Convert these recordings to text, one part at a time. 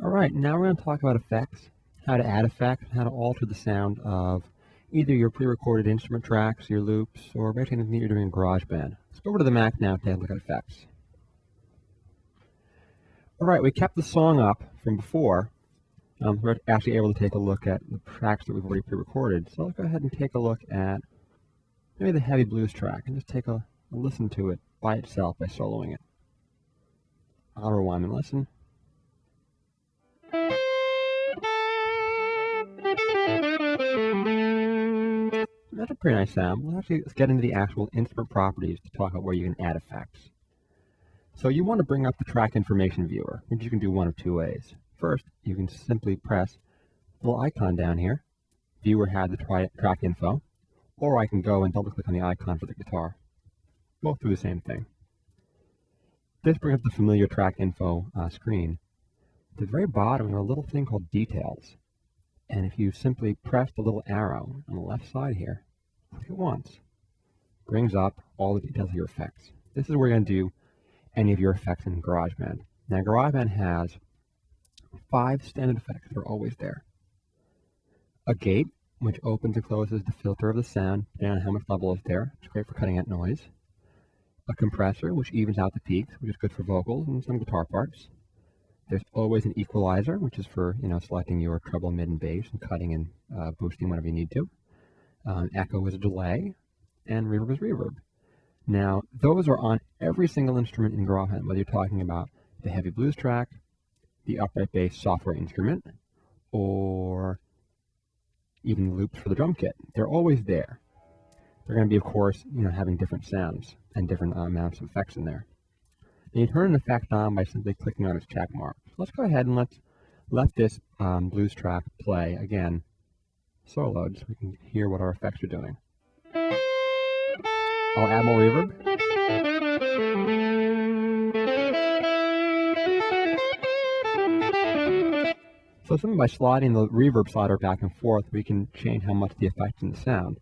Alright, now we're going to talk about effects, how to add effects, and how to alter the sound of either your pre-recorded instrument tracks, your loops, or basically anything you're doing in GarageBand. Let's go over to the Mac now to take a look at effects. Alright, we kept the song up from before. We're actually able to take a look at the tracks that we've already pre-recorded. So let's go ahead and take a look at maybe the heavy blues track and just take a listen to it by itself by soloing it. I'll rewind and listen. That's a pretty nice sound. Let's get into the actual instrument properties to talk about where you can add effects. So you want to bring up the track information viewer, which you can do one of two ways. First, you can simply press the little icon down here. Viewer had the track info, or I can go and double click on the icon for the guitar. Both do the same thing. This brings up the familiar track info screen. At the very bottom, we have a little thing called details. And if you simply press the little arrow on the left side here, click it once, brings up all the details of your effects. This is where you're going to do any of your effects in GarageBand. Now, GarageBand has 5 standard effects that are always there. A gate, which opens and closes the filter of the sound, depending on how much level is there. It's great for cutting out noise. A compressor, which evens out the peaks, which is good for vocals and some guitar parts. There's always an equalizer, which is for selecting your treble, mid, and bass and cutting and boosting whenever you need to. Echo is a delay, and reverb is reverb. Now, those are on every single instrument in GarageBand, whether you're talking about the heavy blues track, the upright bass software instrument, or even the loops for the drum kit. They're always there. They're going to be, of course, having different sounds and different amounts of effects in there. And you turn an effect on by simply clicking on its check mark. So let's go ahead and let this blues track play again, soloed, so we can hear what our effects are doing. I'll add more reverb. So simply by sliding the reverb slider back and forth, we can change how much the effects in the sound.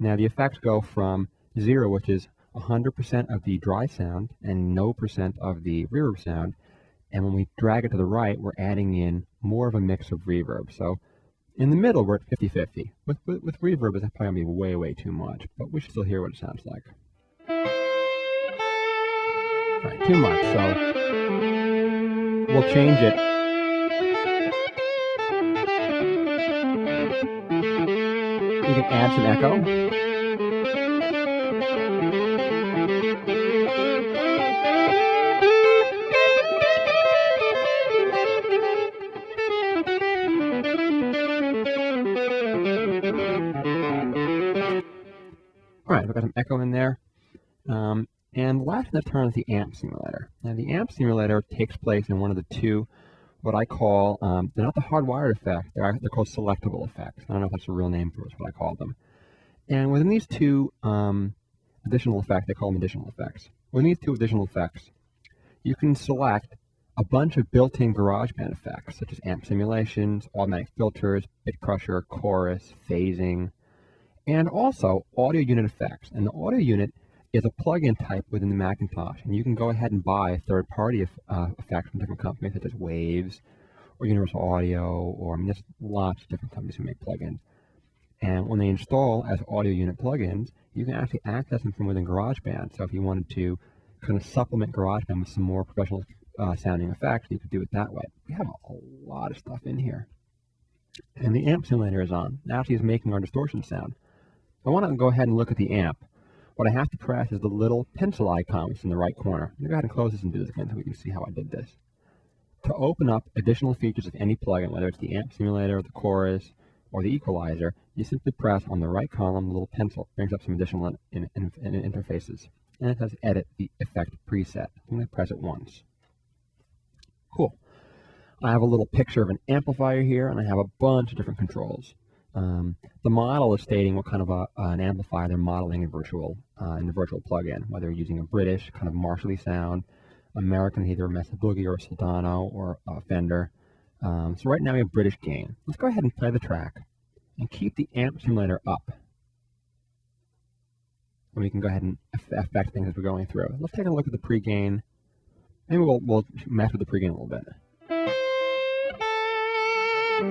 Now the effects go from 0, which is 100% of the dry sound and no percent of the reverb sound. And when we drag it to the right, we're adding in more of a mix of reverb. So in the middle, we're at 50-50. With reverb, it's probably going to be way, way too much, but we should still hear what it sounds like. All right, too much, so we'll change it. You can add some echo. All right, we've got some echo in there. And last in the turn is the amp simulator. Now the amp simulator takes place in one of the two, what I call, they're not the hardwired effect, they're called selectable effects. I don't know if that's a real name for it, it's what I call them. And within these two additional effects, they call them additional effects. Within these two additional effects, you can select a bunch of built-in GarageBand effects, such as amp simulations, automatic filters, bit crusher, chorus, phasing, and also audio unit effects. And the audio unit is a plugin type within the Macintosh, and you can go ahead and buy third-party effects from different companies such as Waves or Universal Audio, or there's lots of different companies who make plugins. And when they install as audio unit plugins, you can actually access them from within GarageBand. So if you wanted to kind of supplement GarageBand with some more professional sounding effects, you could do it that way. We have a lot of stuff in here. And the amp simulator is on. It actually is making our distortion sound. I want to go ahead and look at the amp. What I have to press is the little pencil icon, which is in the right corner. Let me go ahead and close this and do this again so we can see how I did this. To open up additional features of any plugin, whether it's the amp simulator, the chorus, or the equalizer, you simply press on the right column the little pencil. It brings up some additional interfaces. And it says edit the effect preset. I'm going to press it once. Cool. I have a little picture of an amplifier here, and I have a bunch of different controls. The model is stating what kind of an amplifier they're modeling in the virtual plugin, whether you're using a British kind of Marshall sound, American, either a Mesa Boogie or a Soldano or a Fender. So right now we have British gain. Let's go ahead and play the track and keep the amp simulator up. And we can go ahead and affect things as we're going through. Let's take a look at the pre-gain. Maybe we'll mess with the pre-gain a little bit. I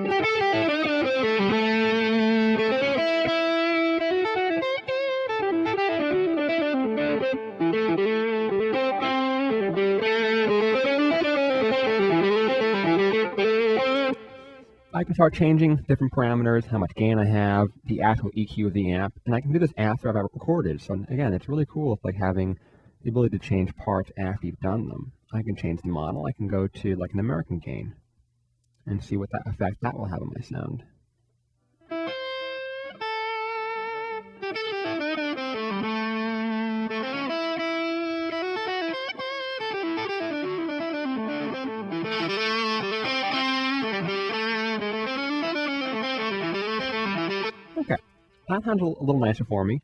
can start changing different parameters, how much gain I have, the actual EQ of the amp, and I can do this after I've recorded. So again, it's really cool with like having the ability to change parts after you've done them. I can change the model. I can go to like an American gain and see what that effect that will have on my sound. Okay, that sounds a little nicer for me.